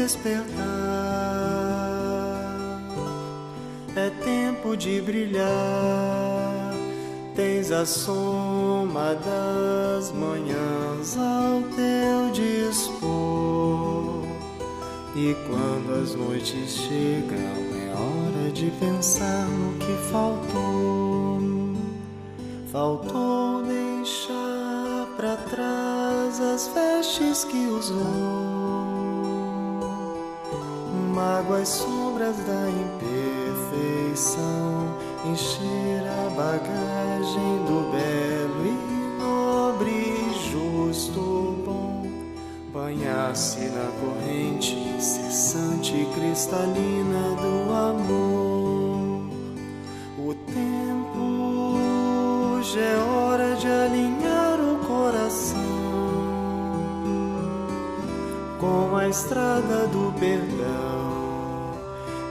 despertar. É tempo de brilhar. Tens a soma das manhãs ao teu dispor. E quando as noites chegam, é hora de pensar no que faltou. Faltou deixar pra trás as vestes que usou, mágoas, sombras da imperfeição, encher a bagagem do belo e nobre, justo, bom, banhar-se na corrente incessante e cristalina do amor. O tempo já é hora de alinhar o coração com a estrada do perdão,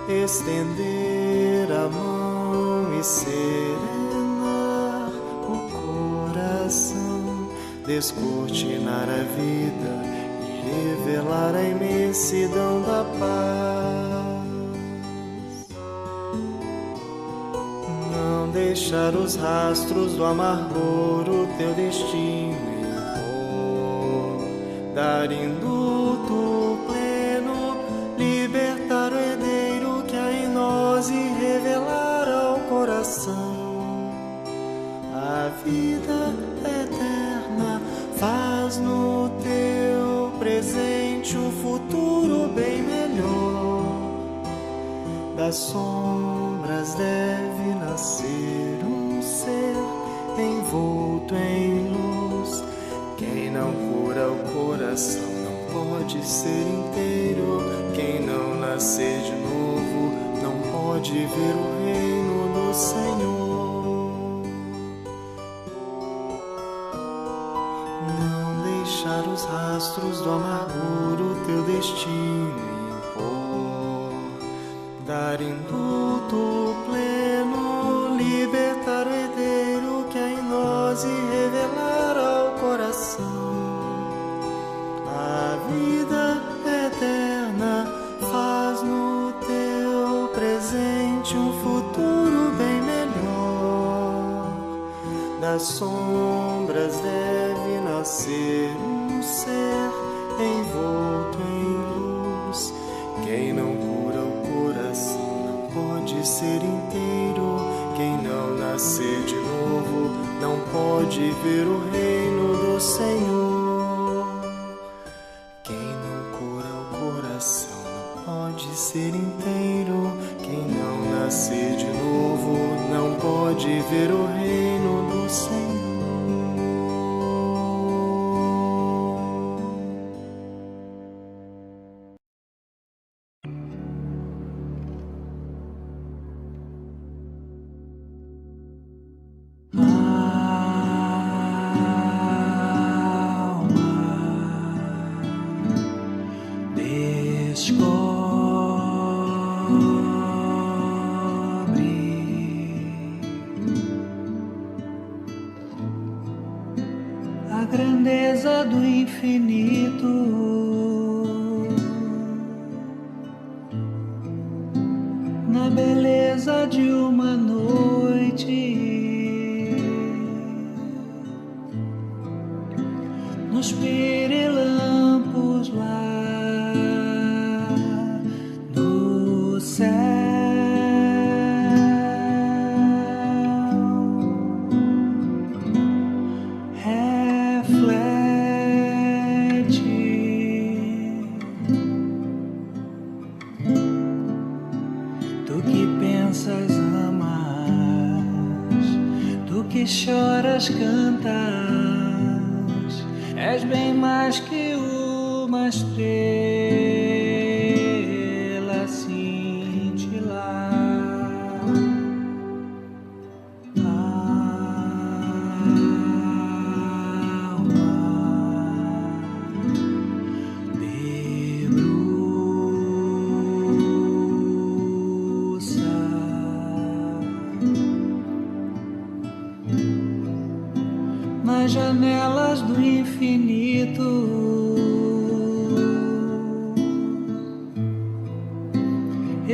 estender a mão e serenar o coração, descortinar a vida e revelar a imensidão da paz. Não deixar os rastros do amargor o teu destino impor, dar indulto pleno, libertar o herdeiro que há em nós e revelar ao coração a vida eterna. Faz no teu presente um futuro bem melhor. Das sombras deve nascer um ser envolto em luz. Quem não cura o coração não pode ser inteiro. Quem não nascer de novo não pode ver o reino do Senhor. Não deixar os rastros do amargor o teu destino impor, dar indulto pleno, libertar o herdeiro que há em nós e revelar ao coração a vida eterna. Faz no teu presente um futuro bem melhor. Das sombras deve nascer um ser envolto em luz. Quem não cura o coração não pode ser inteiro. Quem não nascer de novo não pode ver o reino do Senhor. Quem não cura o coração não pode ser inteiro. Quem não nascer de novo não pode ver o reino do Senhor. A grandeza do infinito, na beleza de uma noite, nos pirilampos lá do céu. Choras, cantas, és bem mais que uma estrela cintilar. Nas janelas do infinito,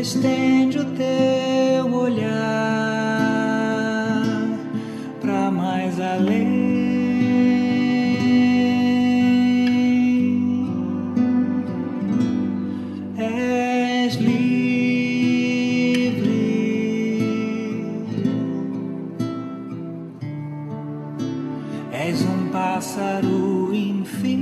estende o teu olhar para mais além. És livre, és um pássaro infindo.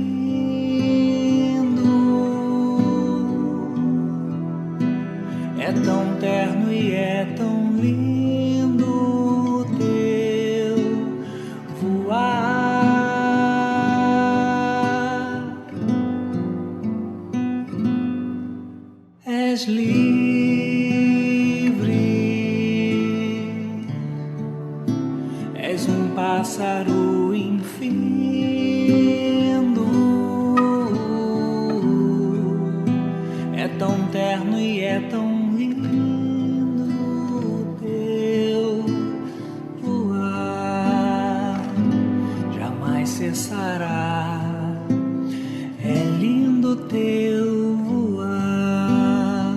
É tão terno e é tão lindo o teu voar. És livre, és um pássaro infindo. É tão terno e é tão cessará. É lindo teu voar,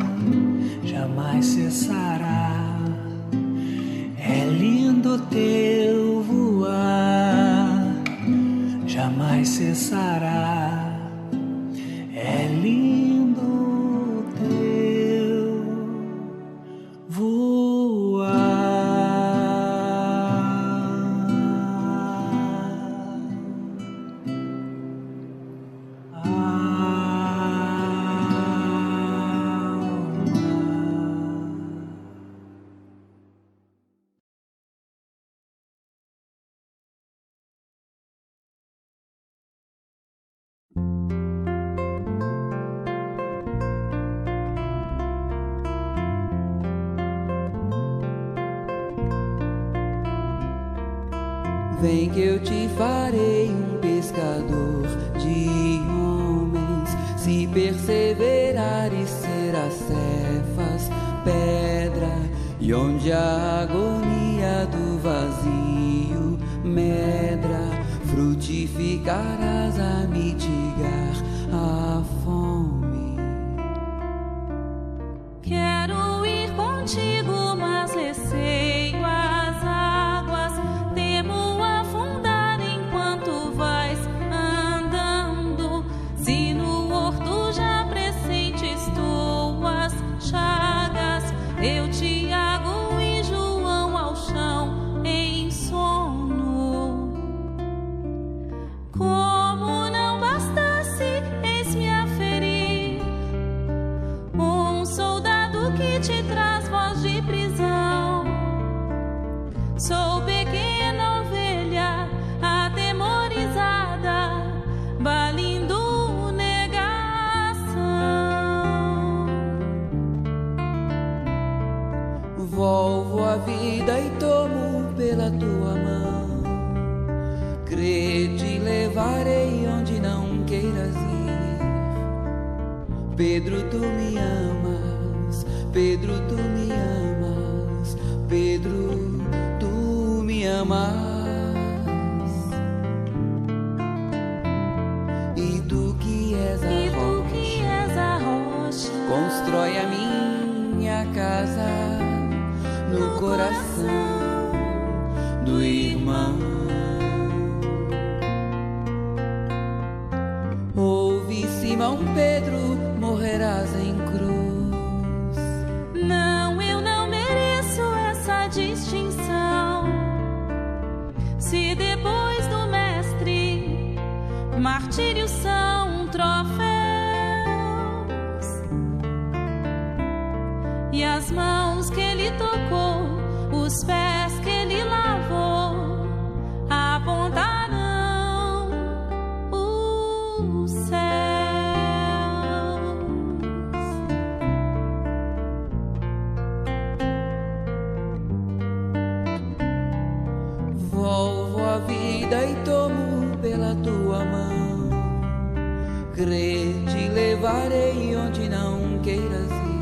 jamais cessará. É lindo teu voar, jamais cessará. É lindo teu voar. Vem que eu te farei um pescador de homens. Se perseverares, serás Cefas, pedra. E onde a agonia do vazio medra, frutificarás a mitigar a fome. Quero ir contigo, mas receio as águas. Temo afundar enquanto vais andando. Se no horto já pressentes tuas chagas, eu, Tiago e João ao chão em sono. Como não bastasse, eis-me a ferir um soldado que te traz voz de prisão. Sou pequena ovelha atemorizada, balindo negação. Volvo a vida e tomo pela tua mão. Crê, te levarei onde não queiras ir. Pedro, tu me amas. Pedro, tu me amas. Pedro, tu me amas. E tu que és a rocha, constrói a minha casa no coração do irmão. Ouve, Simão Pedro, morrerás em cruz. Não, eu não mereço essa distinção. Se depois do mestre martírios são troféus e as mãos que ele tocou, os pés que ele lavou, apontarão os céus. Volvo a vida e tomo pela tua mão. Crê, te levarei onde não queiras ir.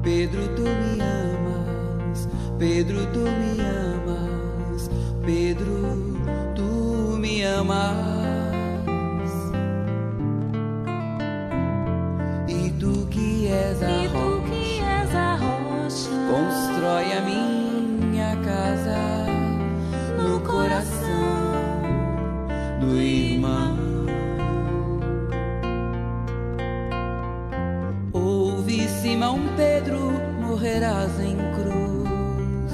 Pedro, tu me amas. Pedro, tu me amas. Pedro, tu me amas. E tu que és a rocha, do irmão. Ouve, Simão Pedro, morrerás em cruz.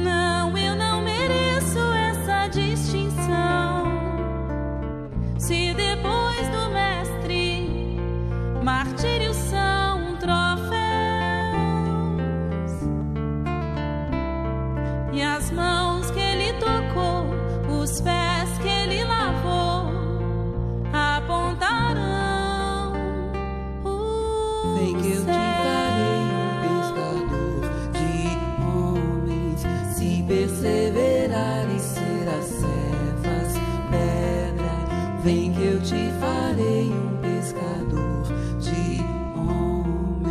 Não, eu não mereço essa distinção. Se depois do mestre, martírios são troféus, e as mãos que ele tocou, os pés que ele lavou, apontarão o Vem que eu te céu. farei um pescador de homens, se perseverares serás cefas, pedra. Vem que eu te farei um pescador de homens.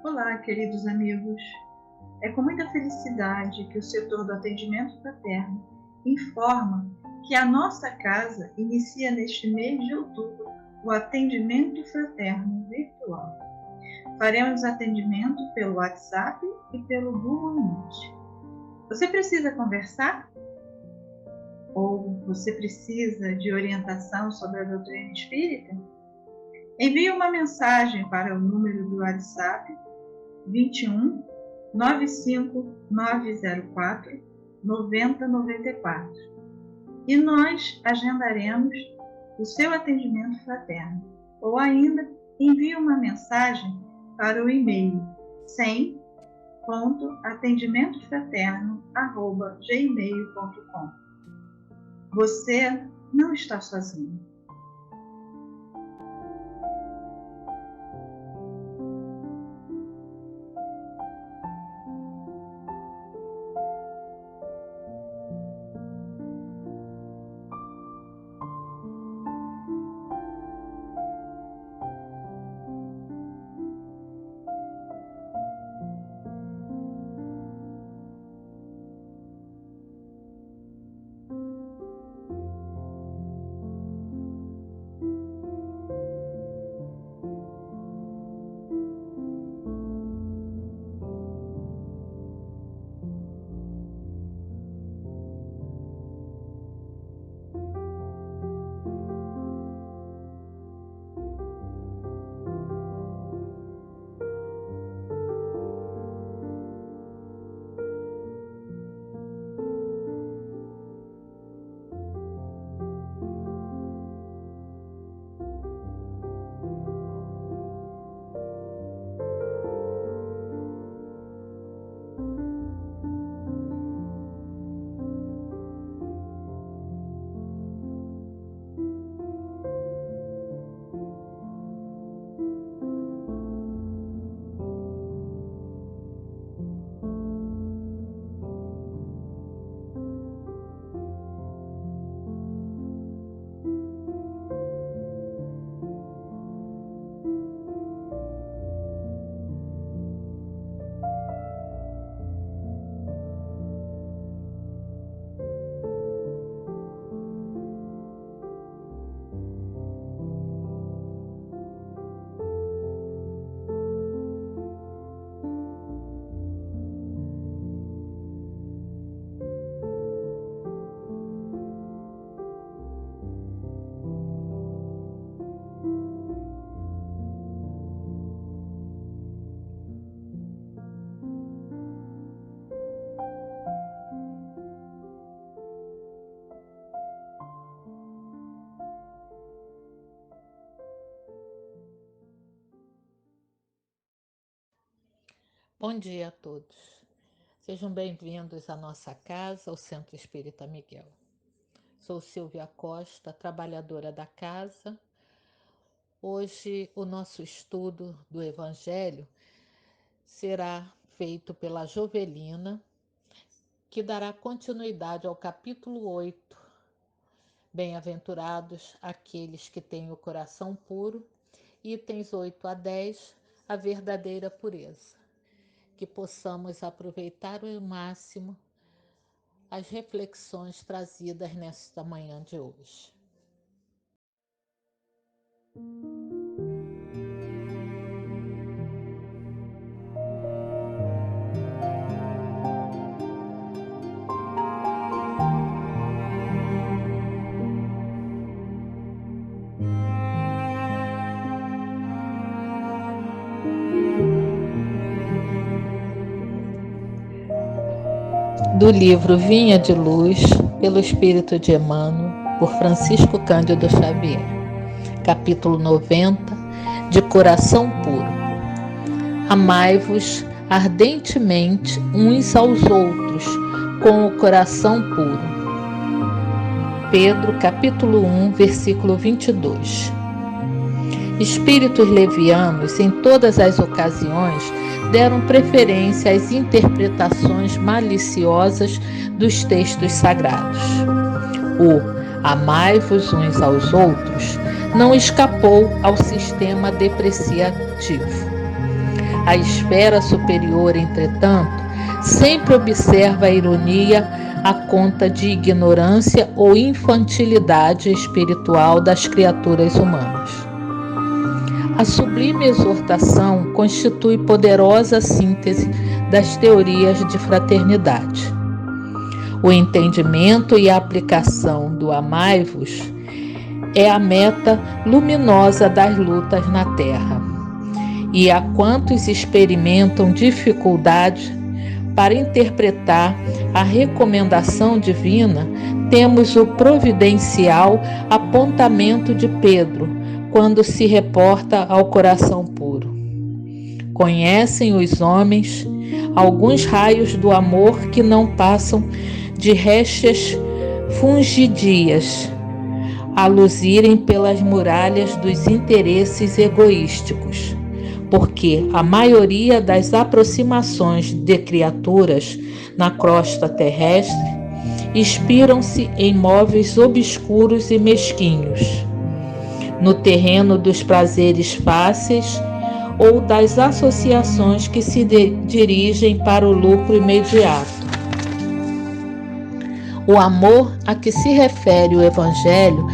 Olá, queridos amigos. É com muita felicidade que o setor do atendimento fraterno informa que a nossa casa inicia neste mês de outubro o atendimento fraterno virtual. Faremos atendimento pelo WhatsApp e pelo Google Meet. Você precisa conversar? Ou você precisa de orientação sobre a doutrina espírita? Envie uma mensagem para o número do WhatsApp 21 95 904 9094 e nós agendaremos o seu atendimento fraterno. Ou ainda, envie uma mensagem para o e-mail 100.atendimentofraterno@gmail.com. Você não está sozinho. Bom dia a todos. Sejam bem-vindos à nossa casa, ao Centro Espírita Miguel. Sou Silvia Costa, trabalhadora da casa. Hoje o nosso estudo do Evangelho será feito pela Jovelina, que dará continuidade ao capítulo 8. Bem-aventurados aqueles que têm o coração puro Itens 8 a 10, a verdadeira pureza. Que possamos aproveitar ao máximo as reflexões trazidas nesta manhã de hoje. Do livro Vinha de Luz, pelo Espírito de Emmanuel, por Francisco Cândido Xavier. Capítulo 90, de Coração Puro. Amai-vos ardentemente uns aos outros, com o coração puro. Pedro, capítulo 1, versículo 22. Espíritos levianos, em todas as ocasiões, deram preferência às interpretações maliciosas dos textos sagrados. O amai-vos uns aos outros não escapou ao sistema depreciativo. A esfera superior, entretanto, sempre observa a ironia à conta de ignorância ou infantilidade espiritual das criaturas humanas. A sublime exortação constitui poderosa síntese das teorias de fraternidade. O entendimento e a aplicação do amai-vos é a meta luminosa das lutas na Terra. E a quantos experimentam dificuldade para interpretar a recomendação divina, temos o providencial apontamento de Pedro, quando se reporta ao coração puro. Conhecem os homens alguns raios do amor que não passam de réstias fungidias, a luzirem pelas muralhas dos interesses egoísticos, porque a maioria das aproximações de criaturas na crosta terrestre inspiram-se em móveis obscuros e mesquinhos, no terreno dos prazeres fáceis ou das associações que se dirigem para o lucro imediato. O amor a que se refere o Evangelho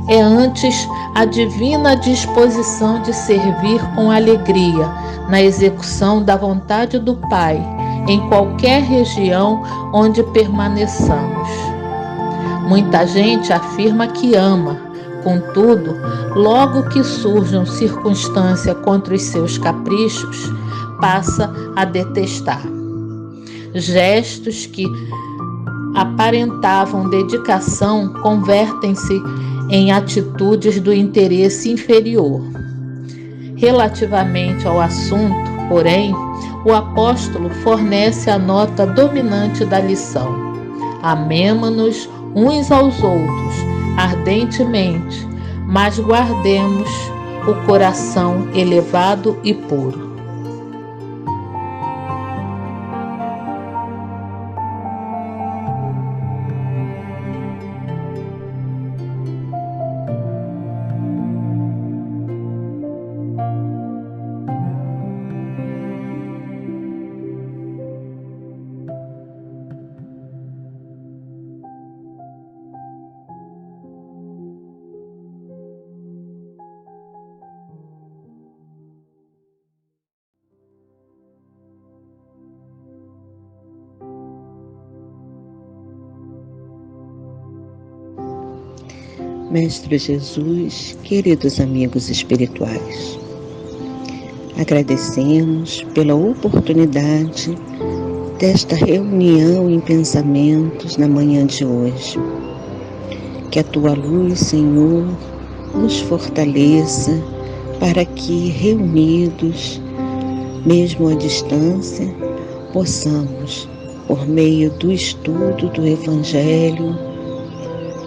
é antes a divina disposição de servir com alegria na execução da vontade do Pai, em qualquer região onde permaneçamos. Muita gente afirma que ama. Contudo, logo que surjam circunstâncias contra os seus caprichos, passa a detestar. Gestos que aparentavam dedicação convertem-se em atitudes do interesse inferior. Relativamente ao assunto, porém, o apóstolo fornece a nota dominante da lição. Amemo-nos uns aos outros, ardentemente, mas guardemos o coração elevado e puro. Mestre Jesus, queridos amigos espirituais, agradecemos pela oportunidade desta reunião em pensamentos na manhã de hoje. Que a Tua luz, Senhor, nos fortaleça para que, reunidos, mesmo à distância, possamos, por meio do estudo do Evangelho,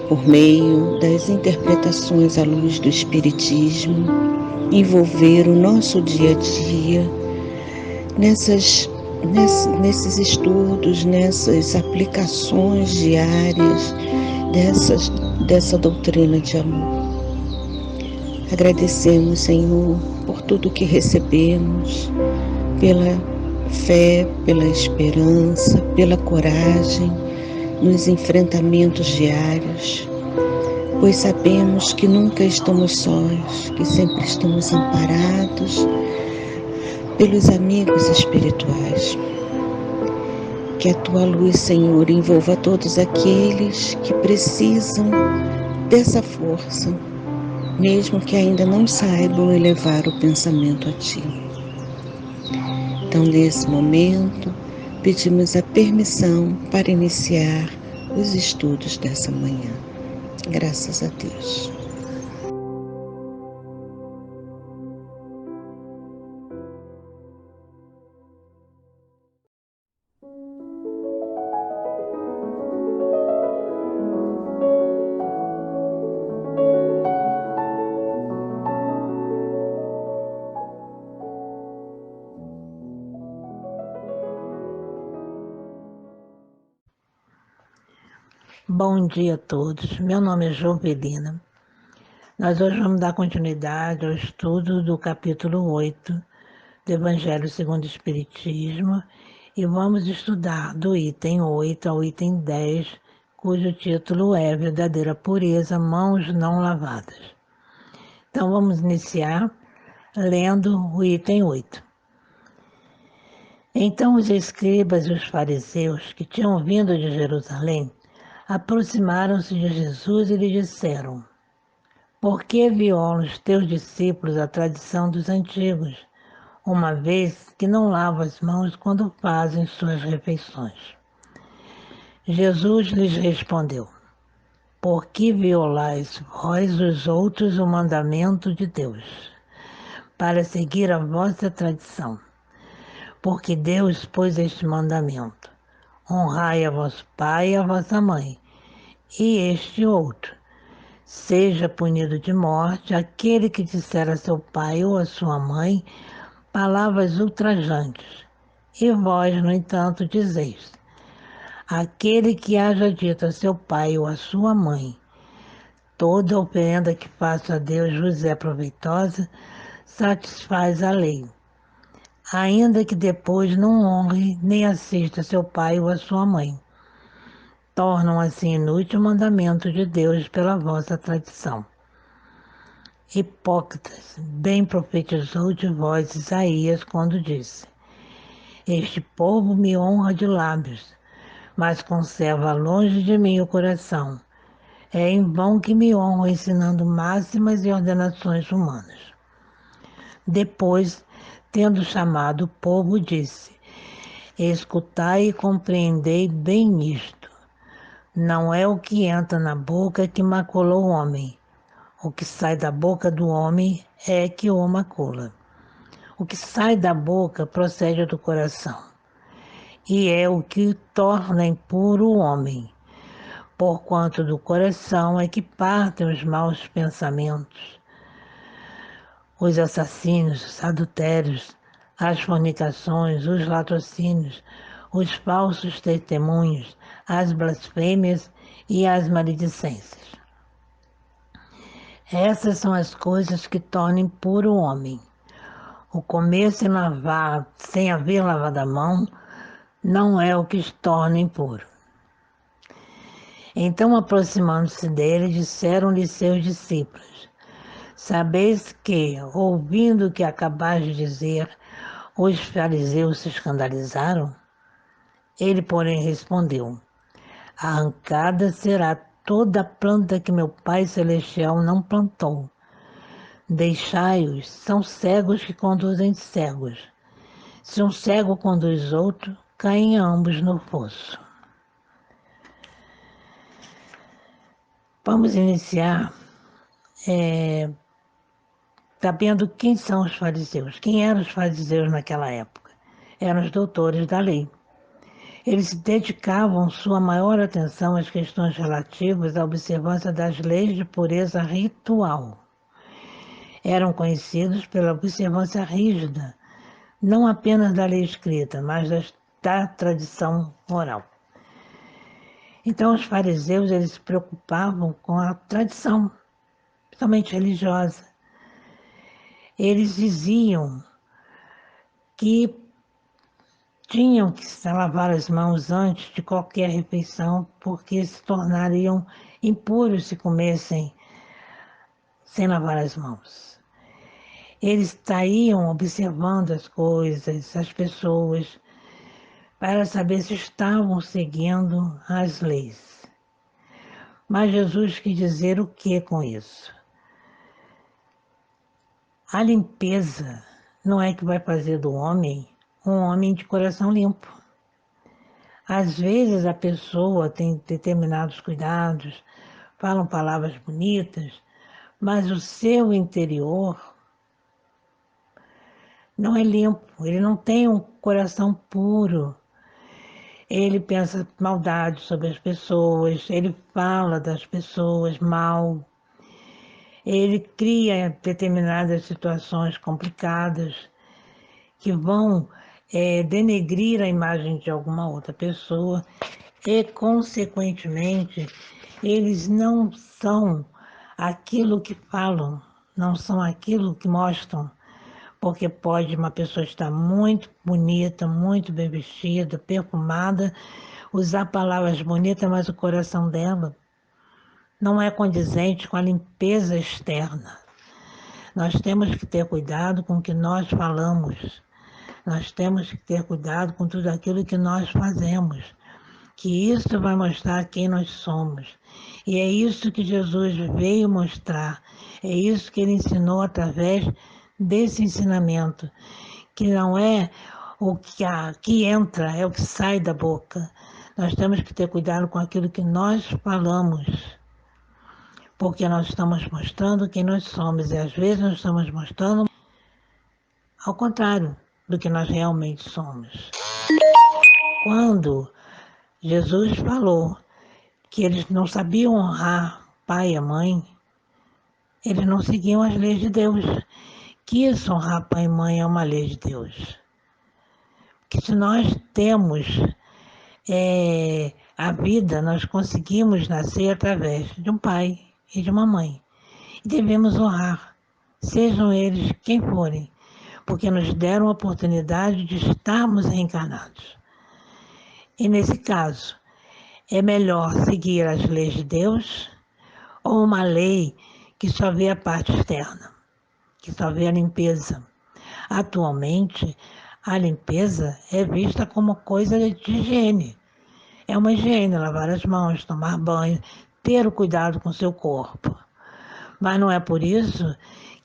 por meio das interpretações à luz do Espiritismo, envolver o nosso dia a dia nesses estudos, nessas aplicações diárias dessa doutrina de amor. Agradecemos, Senhor, por tudo que recebemos, pela fé, pela esperança, pela coragem nos enfrentamentos diários, pois sabemos que nunca estamos sós, que sempre estamos amparados pelos amigos espirituais. Que a Tua luz, Senhor, envolva todos aqueles que precisam dessa força, mesmo que ainda não saibam elevar o pensamento a Ti. Então, nesse momento, pedimos a permissão para iniciar os estudos dessa manhã. Graças a Deus. Bom dia a todos, meu nome é Jovelina. Nós hoje vamos dar continuidade ao estudo do capítulo 8 do Evangelho segundo o Espiritismo e vamos estudar do item 8 ao item 10, cujo título é Verdadeira Pureza, Mãos Não Lavadas. Então vamos iniciar lendo o item 8. Então os escribas e os fariseus que tinham vindo de Jerusalém aproximaram-se de Jesus e lhe disseram: por que violam os teus discípulos a tradição dos antigos, uma vez que não lavam as mãos quando fazem suas refeições? Jesus lhes respondeu: por que violais vós os outros o mandamento de Deus, para seguir a vossa tradição? Porque Deus pôs este mandamento: honrai a vosso pai e a vossa mãe, e este outro: seja punido de morte aquele que disser a seu pai ou a sua mãe palavras ultrajantes. E vós, no entanto, dizeis: aquele que haja dito a seu pai ou a sua mãe, toda oferenda que faço a Deus vos é proveitosa, satisfaz a lei, ainda que depois não honre nem assista a seu pai ou a sua mãe. Tornam assim inútil o mandamento de Deus pela vossa tradição. Hipócritas, bem profetizou de vós Isaías quando disse: este povo me honra de lábios, mas conserva longe de mim o coração. É em vão que me honram ensinando máximas e ordenações humanas. Depois, tendo chamado o povo, disse: escutai e compreendei bem isto. Não é o que entra na boca que maculou o homem. O que sai da boca do homem é que o macula. O que sai da boca procede do coração, e é o que torna impuro o homem, porquanto do coração é que partem os maus pensamentos, os assassínios, os adultérios, as fornicações, os latrocínios, os falsos testemunhos, as blasfêmias e as maledicências. Essas são as coisas que tornam impuro o homem. O comer sem haver lavado a mão não é o que os torna impuro. Então, aproximando-se dele, disseram-lhe seus discípulos: sabeis que, ouvindo o que acabais de dizer, os fariseus se escandalizaram? Ele, porém, respondeu: arrancada será toda a planta que meu Pai Celestial não plantou. Deixai-os, são cegos que conduzem cegos. Se um cego conduz outro, caem ambos no fosso. Vamos iniciar sabendo quem são os fariseus. Quem eram os fariseus naquela época? Eram os doutores da lei. Eles dedicavam sua maior atenção às questões relativas à observância das leis de pureza ritual. Eram conhecidos pela observância rígida, não apenas da lei escrita, mas da tradição oral. Então, os fariseus eles se preocupavam com a tradição, principalmente religiosa. eles diziam que tinham que se lavar as mãos antes de qualquer refeição, porque se tornariam impuros se comessem sem lavar as mãos. Eles saíam observando as coisas, as pessoas, para saber se estavam seguindo as leis. Mas Jesus quis dizer o que com isso? A limpeza não é que vai fazer do homem um homem de coração limpo. Às vezes a pessoa tem determinados cuidados, falam palavras bonitas, mas o seu interior não é limpo, ele não tem um coração puro. Ele pensa maldade sobre as pessoas, ele fala das pessoas mal, ele cria determinadas situações complicadas que vão denegrir a imagem de alguma outra pessoa e, consequentemente, eles não são aquilo que falam, não são aquilo que mostram, porque pode uma pessoa estar muito bonita, muito bem vestida, perfumada, usar palavras bonitas, mas o coração dela não é condizente com a limpeza externa. Nós temos que ter cuidado com o que nós falamos, nós temos que ter cuidado com tudo aquilo que nós fazemos, que isso vai mostrar quem nós somos. E é isso que Jesus veio mostrar, é isso que ele ensinou através desse ensinamento, que não é o que entra, é o que sai da boca. Nós temos que ter cuidado com aquilo que nós falamos, porque nós estamos mostrando quem nós somos, e às vezes nós estamos mostrando ao contrário do que nós realmente somos. Quando Jesus falou que eles não sabiam honrar pai e mãe, eles não seguiam as leis de Deus. Que isso, honrar pai e mãe, é uma lei de Deus. Que se nós temos a vida, nós conseguimos nascer através de um pai e de uma mãe. E devemos honrar, sejam eles quem forem, porque nos deram a oportunidade de estarmos reencarnados. E nesse caso, é melhor seguir as leis de Deus ou uma lei que só vê a parte externa, que só vê a limpeza. Atualmente, a limpeza é vista como coisa de higiene. É uma higiene, lavar as mãos, tomar banho, ter o cuidado com o seu corpo. Mas não é por isso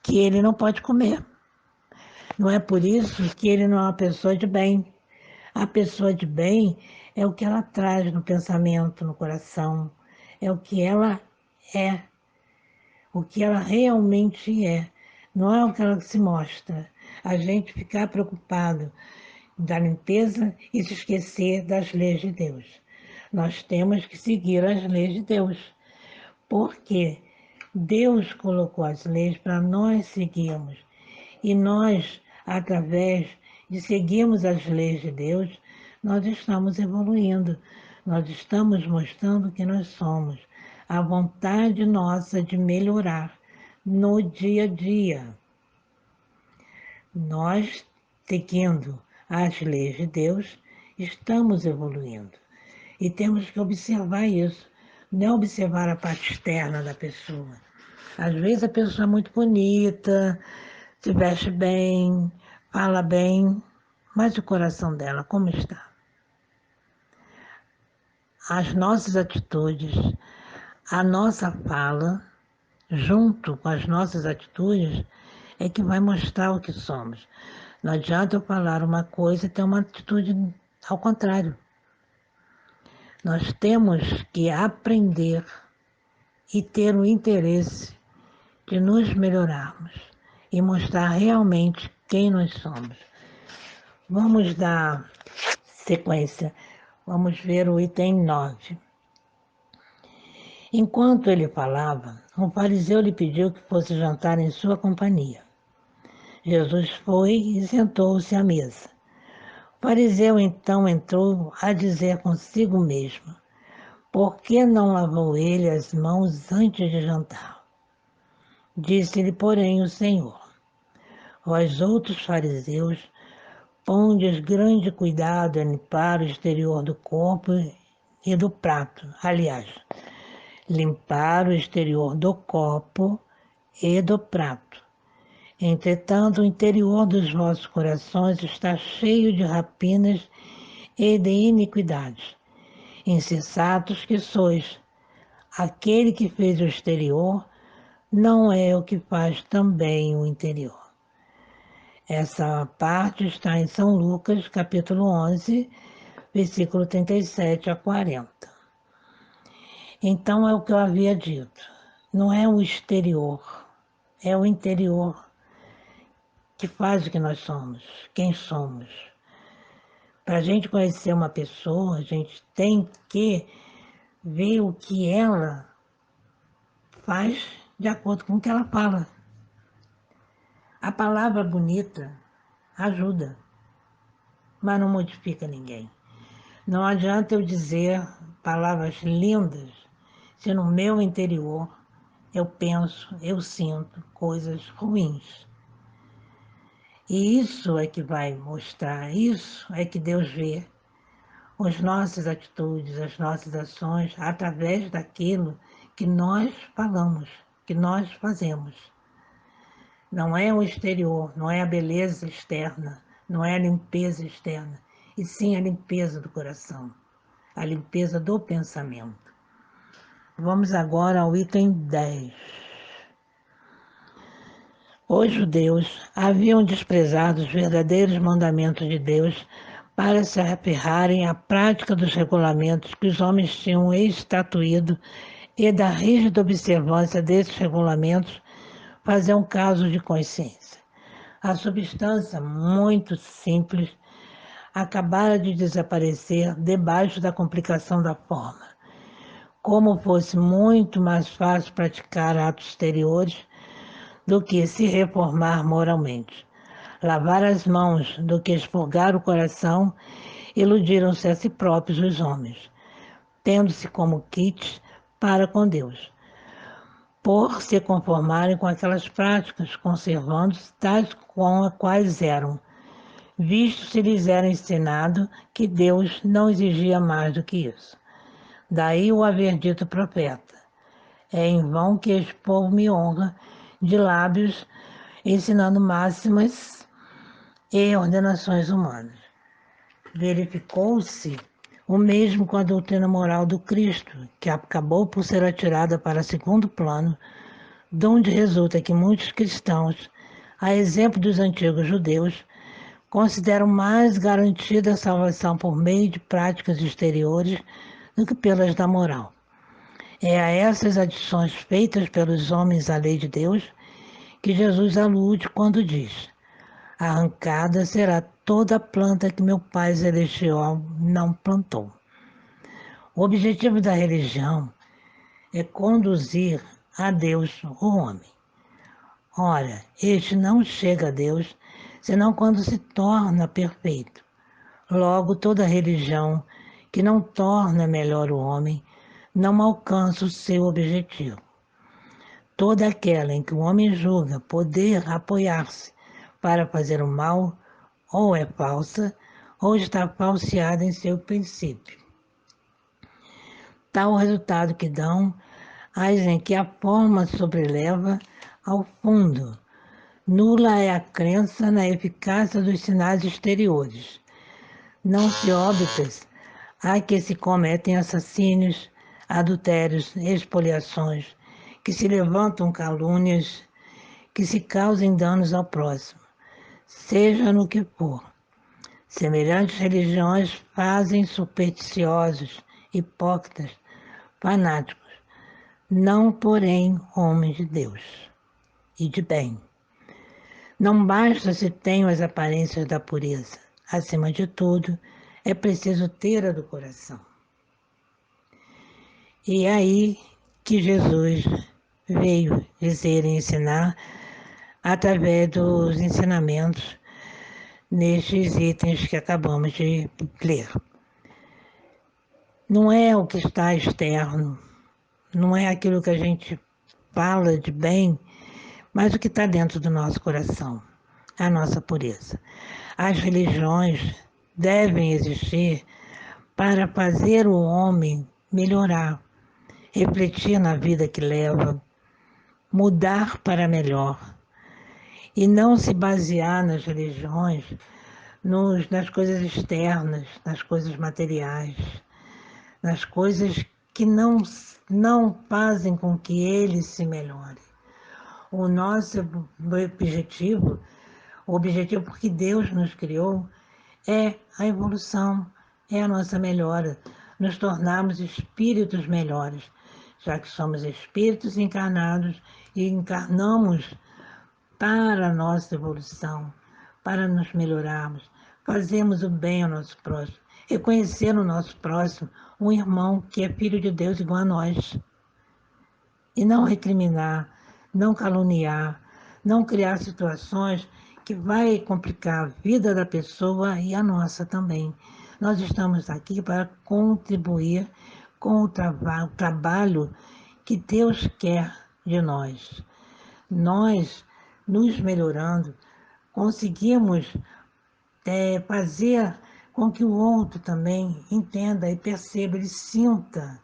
que ele não pode comer. Não é por isso que ele não é uma pessoa de bem. A pessoa de bem é o que ela traz no pensamento, no coração. É o que ela é. O que ela realmente é. Não é o que ela se mostra. A gente ficar preocupado da limpeza e se esquecer das leis de Deus. Nós temos que seguir as leis de Deus. Porque Deus colocou as leis para nós seguirmos. E nós, através de seguirmos as leis de Deus, nós estamos evoluindo. Nós estamos mostrando que nós somos. A vontade nossa de melhorar no dia a dia. Nós, seguindo as leis de Deus, estamos evoluindo. E temos que observar isso. Não é observar a parte externa da pessoa. Às vezes a pessoa é muito bonita, se veste bem, fala bem, mas o coração dela como está? As nossas atitudes, a nossa fala, junto com as nossas atitudes, é que vai mostrar o que somos. Não adianta eu falar uma coisa e ter uma atitude ao contrário. Nós temos que aprender e ter o interesse de nos melhorarmos e mostrar realmente quem nós somos. Vamos dar sequência. Vamos ver o item 9. Enquanto ele falava, um fariseu lhe pediu que fosse jantar em sua companhia. Jesus foi e sentou-se à mesa. O fariseu então entrou a dizer consigo mesmo: por que não lavou ele as mãos antes de jantar? Disse-lhe, porém, o Senhor: Vós outros fariseus, pondes grande cuidado em limpar o exterior do corpo e do prato. Aliás, limpar o exterior do copo e do prato. Entretanto, o interior dos vossos corações está cheio de rapinas e de iniquidades. Insensatos que sois, aquele que fez o exterior não é o que faz também o interior. Essa parte está em São Lucas, capítulo 11, versículo 37 a 40. Então é o que eu havia dito. Não é o exterior, é o interior que faz o que nós somos, quem somos. Para a gente conhecer uma pessoa, a gente tem que ver o que ela faz de acordo com o que ela fala. A palavra bonita ajuda, mas não modifica ninguém. Não adianta eu dizer palavras lindas se no meu interior eu penso, eu sinto coisas ruins. E isso é que vai mostrar, isso é que Deus vê as nossas atitudes, as nossas ações, através daquilo que nós falamos, que nós fazemos. Não é o exterior, não é a beleza externa, não é a limpeza externa, e sim a limpeza do coração, a limpeza do pensamento. Vamos agora ao item 10. Os judeus haviam desprezado os verdadeiros mandamentos de Deus para se aferrarem à prática dos regulamentos que os homens tinham estatuído, e da rígida observância desses regulamentos faziam caso de consciência. A substância, muito simples, acabara de desaparecer debaixo da complicação da forma. Como fosse muito mais fácil praticar atos exteriores do que se reformar moralmente. Lavar as mãos do que expurgar o coração, iludiram-se a si próprios os homens, tendo-se como kits para com Deus, por se conformarem com aquelas práticas, conservando-se tais como quais eram, visto se lhes era ensinado que Deus não exigia mais do que isso. Daí o haver dito profeta: é em vão que este povo me honra de lábios, ensinando máximas e ordenações humanas. Verificou-se o mesmo com a doutrina moral do Cristo, que acabou por ser atirada para segundo plano, de onde resulta que muitos cristãos, a exemplo dos antigos judeus, consideram mais garantida a salvação por meio de práticas exteriores do que pelas da moral. É a essas adições feitas pelos homens à lei de Deus que Jesus alude quando diz: arrancada será toda a planta que meu Pai Celestial não plantou. O objetivo da religião é conduzir a Deus o homem. Ora, este não chega a Deus senão quando se torna perfeito. Logo, toda religião que não torna melhor o homem não alcança o seu objetivo. Toda aquela em que o homem julga poder apoiar-se para fazer o mal, ou é falsa, ou está falseada em seu princípio. Tal o resultado que dão as em que a forma sobreleva ao fundo. Nula é a crença na eficácia dos sinais exteriores. Não se óbitas há que se cometem assassínios, adultérios, expoliações, que se levantam calúnias, que se causem danos ao próximo, seja no que for. Semelhantes religiões fazem supersticiosos, hipócritas, fanáticos, não porém homens de Deus e de bem. Não basta se tenham as aparências da pureza. Acima de tudo, é preciso ter a do coração. E é aí que Jesus veio dizer e ensinar através dos ensinamentos nestes itens que acabamos de ler. Não é o que está externo, não é aquilo que a gente fala de bem, mas o que está dentro do nosso coração. a nossa pureza. As religiões devem existir para fazer o homem melhorar, refletir na vida que leva, mudar para melhor e não se basear nas religiões nas coisas externas, nas coisas materiais, nas coisas que não fazem com que ele se melhore. O nosso objetivo, o objetivo porque Deus nos criou, é a evolução, é a nossa melhora, nos tornarmos espíritos melhores, já que somos espíritos encarnados e encarnamos para a nossa evolução, para nos melhorarmos, fazermos o bem ao nosso próximo, reconhecer no nosso próximo um irmão que é filho de Deus igual a nós. E não recriminar, não caluniar, não criar situações que vai complicar a vida da pessoa e a nossa também. Nós estamos aqui para contribuir com o trabalho que Deus quer de nós. Nós, nos melhorando, conseguimos fazer com que o outro também entenda e perceba, ele sinta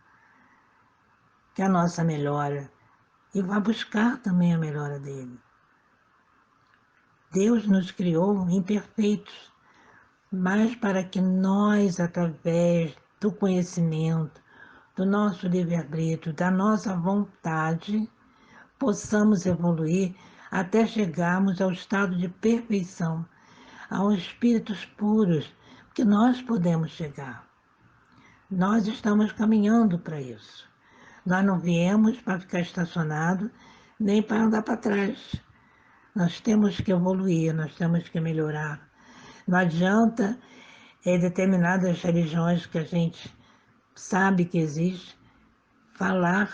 que a nossa melhora e vá buscar também a melhora dele. Deus nos criou imperfeitos, mas para que nós, através do conhecimento, do nosso livre-arbítrio, da nossa vontade, possamos evoluir até chegarmos ao estado de perfeição, aos espíritos puros, que nós podemos chegar. Nós estamos caminhando para isso. Nós não viemos para ficar estacionado, nem para andar para trás. Nós temos que evoluir, nós temos que melhorar. Não adianta determinadas religiões que a gente sabe que existe, falar,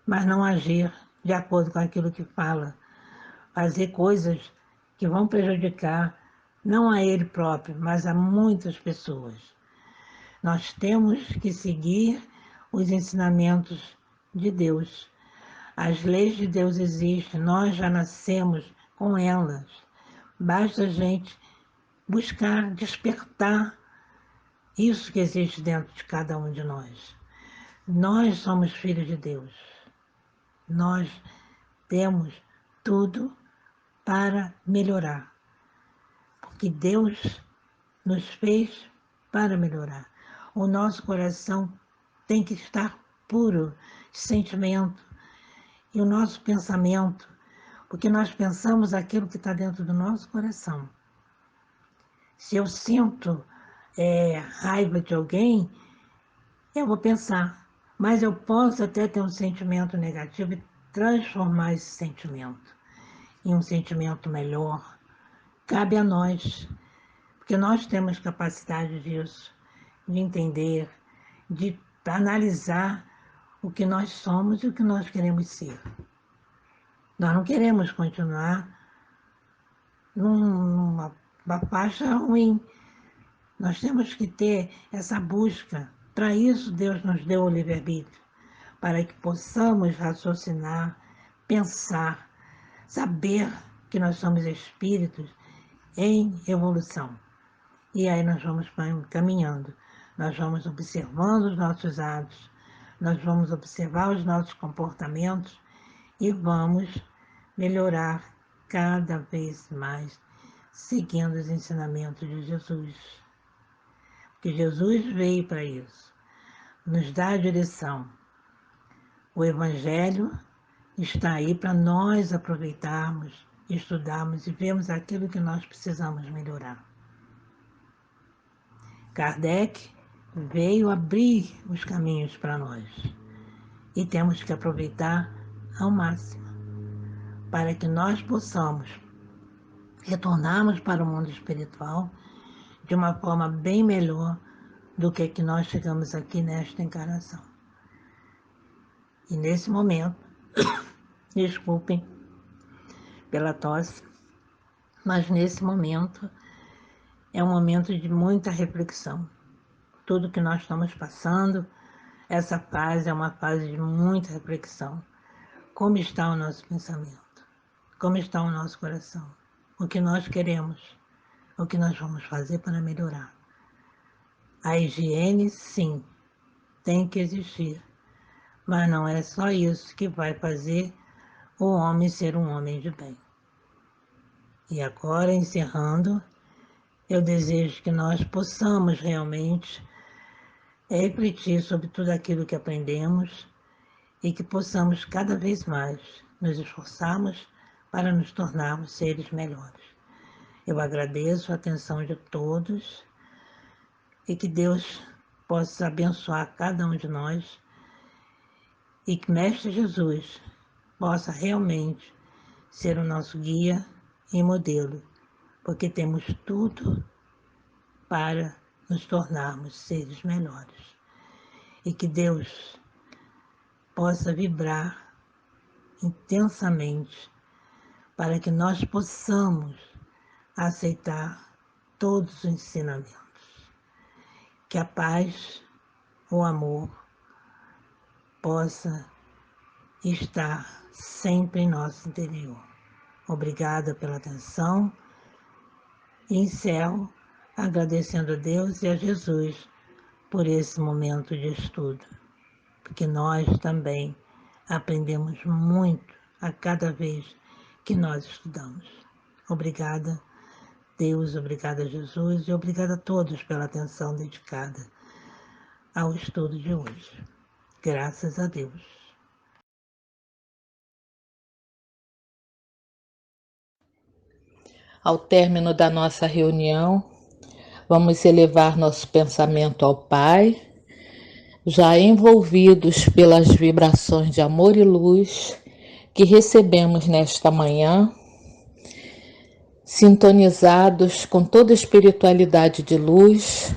mas não agir de acordo com aquilo que fala. Fazer coisas que vão prejudicar não a ele próprio, mas a muitas pessoas. Nós temos que seguir os ensinamentos de Deus. As leis de Deus existem, nós já nascemos com elas. Basta a gente buscar despertar isso que existe dentro de cada um de nós. Nós somos filhos de Deus. Nós temos tudo para melhorar. Porque Deus nos fez para melhorar. O nosso coração tem que estar puro de sentimento. E o nosso pensamento, porque nós pensamos aquilo que está dentro do nosso coração. Se eu sinto raiva de alguém, eu vou pensar. Mas eu posso até ter um sentimento negativo e transformar esse sentimento em um sentimento melhor. Cabe a nós, porque nós temos capacidade disso, de entender, de analisar o que nós somos e o que nós queremos ser. Nós não queremos continuar numa faixa ruim. Nós temos que ter essa busca. Para isso, Deus nos deu o livre-arbítrio, para que possamos raciocinar, pensar, saber que nós somos espíritos em evolução. E aí nós vamos caminhando, nós vamos observando os nossos atos, nós vamos observar os nossos comportamentos e vamos melhorar cada vez mais, seguindo os ensinamentos de Jesus. Porque Jesus veio para isso, nos dá a direção. O Evangelho está aí para nós aproveitarmos, estudarmos e vermos aquilo que nós precisamos melhorar. Kardec veio abrir os caminhos para nós e temos que aproveitar ao máximo para que nós possamos retornarmos para o mundo espiritual de uma forma bem melhor do que nós chegamos aqui nesta encarnação. E nesse momento, desculpem pela tosse, mas nesse momento é um momento de muita reflexão. Tudo que nós estamos passando, essa fase é uma fase de muita reflexão. Como está o nosso pensamento? como está o nosso coração, o que nós queremos, o que nós vamos fazer para melhorar. A higiene, sim, tem que existir, mas não é só isso que vai fazer o homem ser um homem de bem. E agora, encerrando, eu desejo que nós possamos realmente refletir sobre tudo aquilo que aprendemos e que possamos cada vez mais nos esforçarmos para nos tornarmos seres melhores. Eu agradeço a atenção de todos e que Deus possa abençoar cada um de nós e que Mestre Jesus possa realmente ser o nosso guia e modelo, porque temos tudo para nos tornarmos seres melhores. E que Deus possa vibrar intensamente para que nós possamos aceitar todos os ensinamentos. Que a paz, o amor, possa estar sempre em nosso interior. Obrigada pela atenção e encerro agradecendo a Deus e a Jesus por esse momento de estudo, porque nós também aprendemos muito a cada vez que nós estudamos. Obrigada, Deus, obrigada, Jesus, e obrigada a todos pela atenção dedicada ao estudo de hoje. Graças a Deus. Ao término da nossa reunião, vamos elevar nosso pensamento ao Pai, já envolvidos pelas vibrações de amor e luz que recebemos nesta manhã, sintonizados com toda a espiritualidade de luz,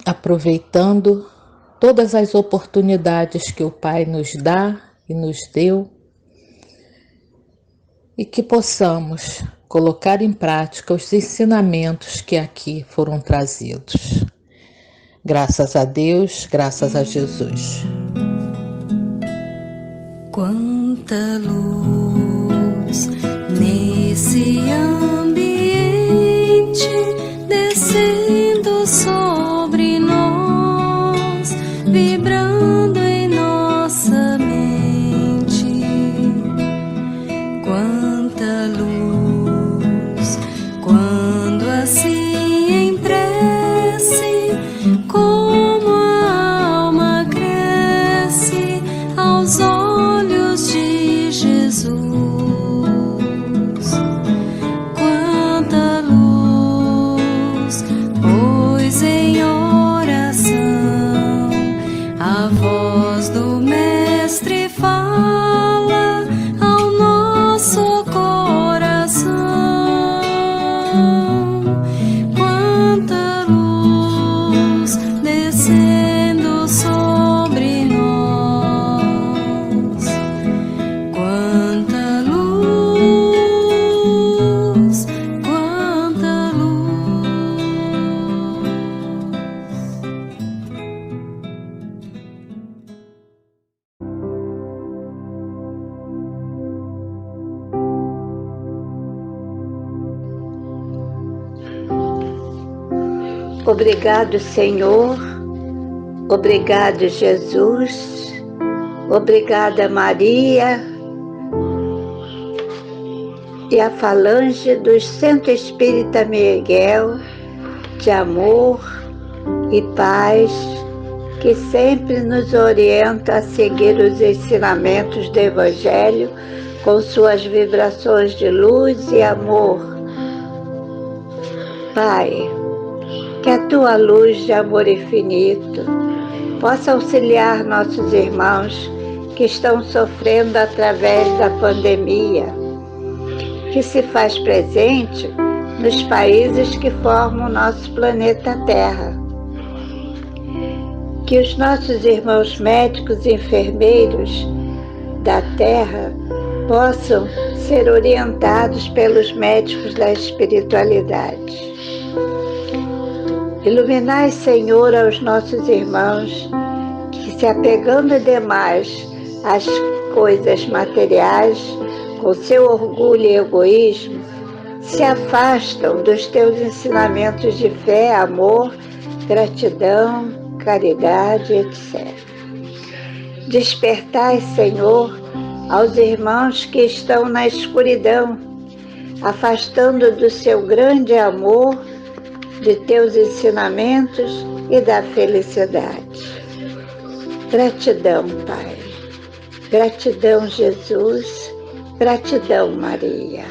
aproveitando todas as oportunidades que o Pai nos dá e nos deu, e que possamos colocar em prática os ensinamentos que aqui foram trazidos. Graças a Deus, graças a Jesus. Quanta luz nesse ambiente, descendo sobre nós, vibrando em nossa mente. Quanta luz, quando assim em prece, como a alma cresce aos olhos de Jesus. Quanta luz, pois em oração a voz do Mestre fala ao nosso coração. Quanta luz descendo sobre nós. Quanta luz, quanta luz. Obrigado, Senhor. Obrigado, Jesus. Obrigada, Maria e a falange do Centro Espírita Miguel de amor e paz, que sempre nos orienta a seguir os ensinamentos do Evangelho com suas vibrações de luz e amor. Pai, que a tua luz de amor infinito possa auxiliar nossos irmãos que estão sofrendo através da pandemia, que se faz presente nos países que formam o nosso planeta Terra. Que os nossos irmãos médicos e enfermeiros da Terra possam ser orientados pelos médicos da espiritualidade. Iluminai, Senhor, aos nossos irmãos que, se apegando demais às coisas materiais, com seu orgulho e egoísmo, se afastam dos teus ensinamentos de fé, amor, gratidão, caridade, etc. Despertai, Senhor, aos irmãos que estão na escuridão, afastando do seu grande amor, de teus ensinamentos e da felicidade. Gratidão, Pai. Gratidão, Jesus. Gratidão, Maria.